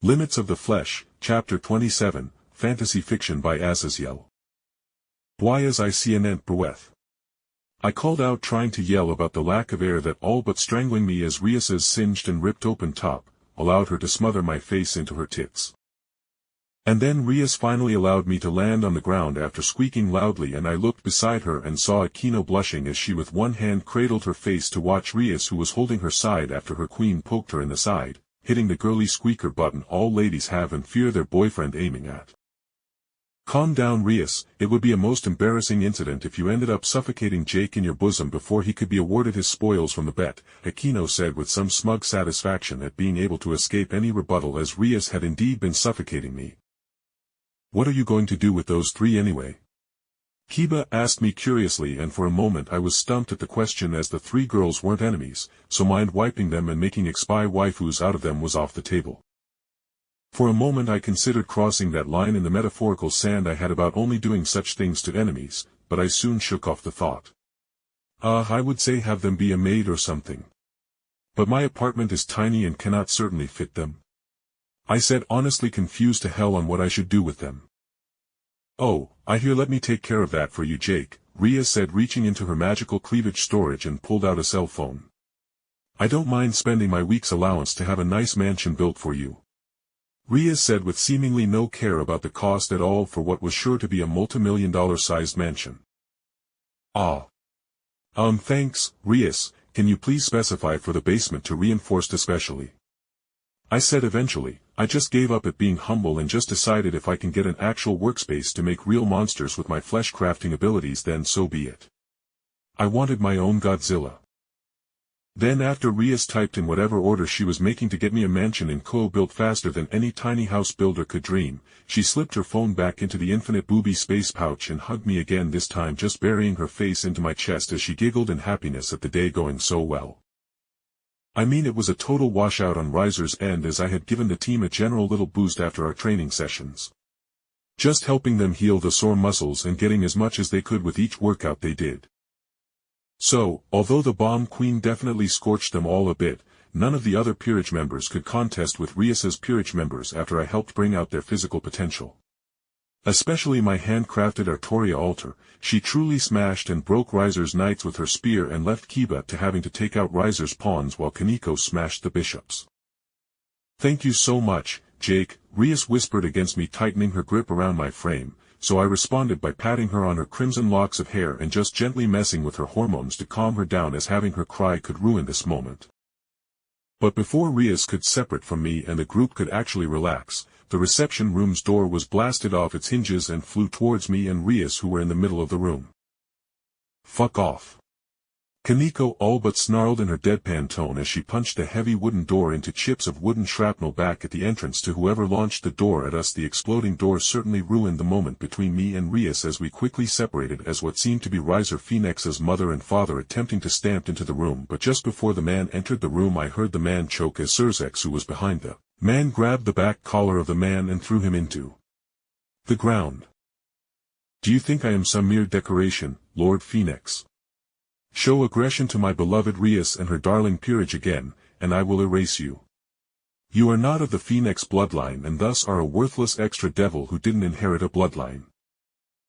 Limits of the Flesh, Chapter 27, Fantasy Fiction by Azazyel. Bwias I brweath. I called out, trying to yell about the lack of air that all but strangling me as Rias's singed and ripped open top allowed her to smother my face into her tits. And then Rias finally allowed me to land on the ground after squeaking loudly, and I looked beside her and saw Akeno blushing as she with one hand cradled her face to watch Rias, who was holding her side after her queen poked her in the side, hitting the girly squeaker button all ladies have and fear their boyfriend aiming at. Calm down, Rias. It would be a most embarrassing incident if you ended up suffocating Jake in your bosom before he could be awarded his spoils from the bet, Akeno said with some smug satisfaction at being able to escape any rebuttal, as Rias had indeed been suffocating me. What are you going to do with those three anyway? Kiba asked me curiously, and for a moment I was stumped at the question, as the three girls weren't enemies, so mind wiping them and making spy waifus out of them was off the table. For a moment I considered crossing that line in the metaphorical sand I had about only doing such things to enemies, but I soon shook off the thought. I would say have them be a maid or something. But my apartment is tiny and cannot certainly fit them, I said, honestly confused to hell on what I should do with them. Oh, I hear, let me take care of that for you, Jake, Rias said, reaching into her magical cleavage storage and pulled out a cell phone. I don't mind spending my week's allowance to have a nice mansion built for you, Rias said, with seemingly no care about the cost at all for what was sure to be a multi-million-dollar sized mansion. Thanks, Rias. Can you please specify for the basement to reinforced especially? I said eventually. I just gave up at being humble and just decided if I can get an actual workspace to make real monsters with my flesh crafting abilities, then so be it. I wanted my own Godzilla. Then after Rias typed in whatever order she was making to get me a mansion in Ko built faster than any tiny house builder could dream, she slipped her phone back into the infinite booby space pouch and hugged me again, this time just burying her face into my chest as she giggled in happiness at the day going so well. I mean, it was a total washout on Riser's end, as I had given the team a general little boost after our training sessions, just helping them heal the sore muscles and getting as much as they could with each workout they did. So, although the bomb queen definitely scorched them all a bit, none of the other peerage members could contest with Rias's peerage members after I helped bring out their physical potential. Especially my handcrafted Artoria altar. She truly smashed and broke Riser's knights with her spear and left Kiba to having to take out Riser's pawns while Kaneko smashed the bishops. Thank you so much, Jake, Rias whispered against me, tightening her grip around my frame, so I responded by patting her on her crimson locks of hair and just gently messing with her hormones to calm her down, as having her cry could ruin this moment. But before Rias could separate from me and the group could actually relax, the reception room's door was blasted off its hinges and flew towards me and Rias, who were in the middle of the room. Fuck off, Kaneko all but snarled in her deadpan tone as she punched the heavy wooden door into chips of wooden shrapnel back at the entrance to whoever launched the door at us. The exploding door certainly ruined the moment between me and Rias, as we quickly separated as what seemed to be Riser Phoenix's mother and father attempting to stamp into the room. But just before the man entered the room, I heard the man choke as Surzex, who was behind the man, grabbed the back collar of the man and threw him into the ground. Do you think I am some mere decoration, Lord Phoenix? Show aggression to my beloved Rias and her darling peerage again, and I will erase you. You are not of the Phoenix bloodline and thus are a worthless extra devil who didn't inherit a bloodline,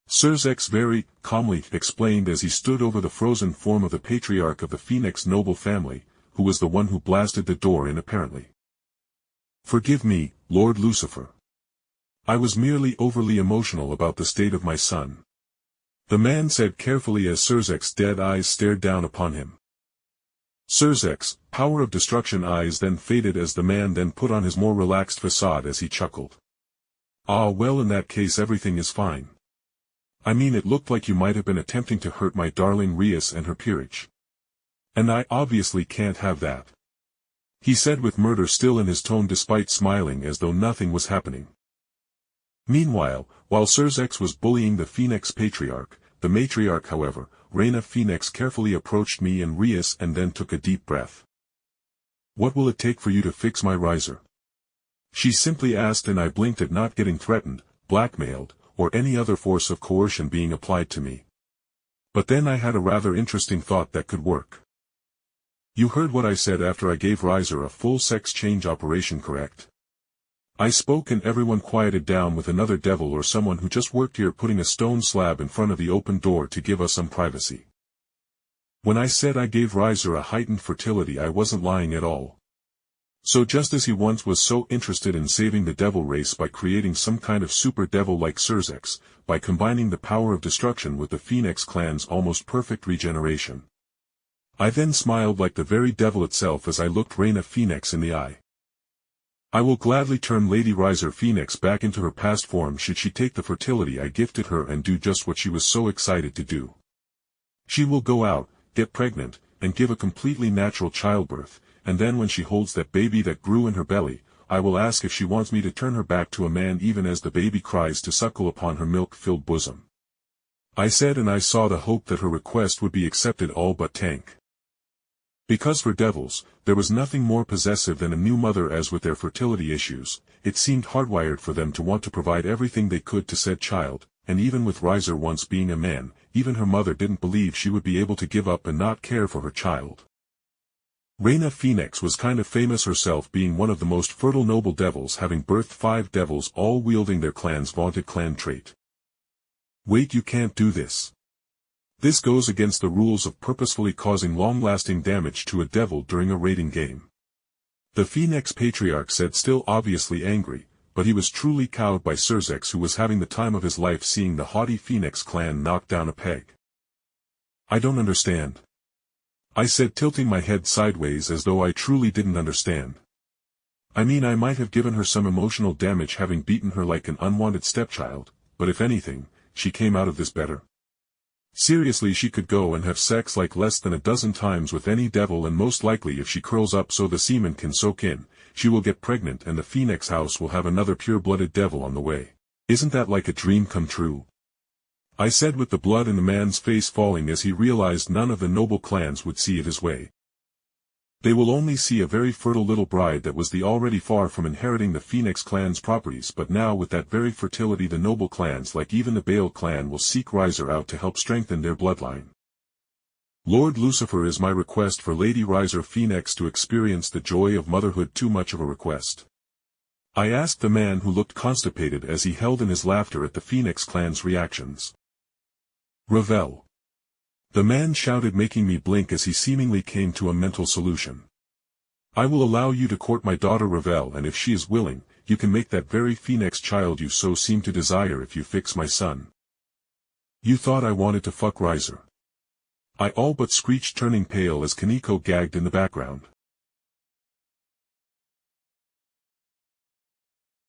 Surzex very calmly explained as he stood over the frozen form of the patriarch of the Phoenix noble family, who was the one who blasted the door in apparently. Forgive me, Lord Lucifer. I was merely overly emotional about the state of my son, the man said carefully as Surzex's dead eyes stared down upon him. Surzex's power of destruction eyes then faded as the man then put on his more relaxed facade as he chuckled. Well, in that case everything is fine. I mean, it looked like you might have been attempting to hurt my darling Rias and her peerage. And I obviously can't have that, he said with murder still in his tone despite smiling as though nothing was happening. Meanwhile, while Surzex was bullying the Phoenix patriarch, the matriarch, however, Reina Phoenix, carefully approached me and Rias and then took a deep breath. What will it take for you to fix my Riser? She simply asked, and I blinked at not getting threatened, blackmailed, or any other force of coercion being applied to me. But then I had a rather interesting thought that could work. You heard what I said after I gave Riser a full sex change operation, correct? I spoke and everyone quieted down with another devil or someone who just worked here putting a stone slab in front of the open door to give us some privacy. When I said I gave Riser a heightened fertility, I wasn't lying at all. So just as he once was so interested in saving the devil race by creating some kind of super devil like Surzex, by combining the power of destruction with the Phoenix clan's almost perfect regeneration. I then smiled like the very devil itself as I looked Reyna Phoenix in the eye. I will gladly turn Lady Riser Phoenix back into her past form should she take the fertility I gifted her and do just what she was so excited to do. She will go out, get pregnant, and give a completely natural childbirth, and then when she holds that baby that grew in her belly, I will ask if she wants me to turn her back to a man even as the baby cries to suckle upon her milk-filled bosom. I said, and I saw the hope that her request would be accepted all but tank. Because for devils, there was nothing more possessive than a new mother, as with their fertility issues, it seemed hardwired for them to want to provide everything they could to said child, and even with Riser once being a man, even her mother didn't believe she would be able to give up and not care for her child. Reyna Phoenix was kind of famous herself, being one of the most fertile noble devils, having birthed 5 devils all wielding their clan's vaunted clan trait. Wait, you can't do this. This goes against the rules of purposefully causing long-lasting damage to a devil during a raiding game. The Phoenix Patriarch said, still obviously angry, but he was truly cowed by Surzex, who was having the time of his life seeing the haughty Phoenix clan knock down a peg. I don't understand. I said, tilting my head sideways as though I truly didn't understand. I mean, I might have given her some emotional damage having beaten her like an unwanted stepchild, but if anything, she came out of this better. Seriously, she could go and have sex like less than a dozen times with any devil, and most likely if she curls up so the semen can soak in, she will get pregnant and the Phoenix house will have another pure-blooded devil on the way. Isn't that like a dream come true? I said, with the blood in the man's face falling as he realized none of the noble clans would see it his way. They will only see a very fertile little bride that was the already far from inheriting the Phoenix clan's properties, but now with that very fertility the noble clans like even the Baal clan will seek Riser out to help strengthen their bloodline. Lord Lucifer, is my request for Lady Riser Phoenix to experience the joy of motherhood too much of a request? I asked the man who looked constipated as he held in his laughter at the Phoenix clan's reactions. Revel. The man shouted, making me blink as he seemingly came to a mental solution. I will allow you to court my daughter Revel, and if she is willing, you can make that very Phoenix child you so seem to desire if you fix my son. You thought I wanted to fuck Riser? I all but screeched, turning pale as Kaneko gagged in the background.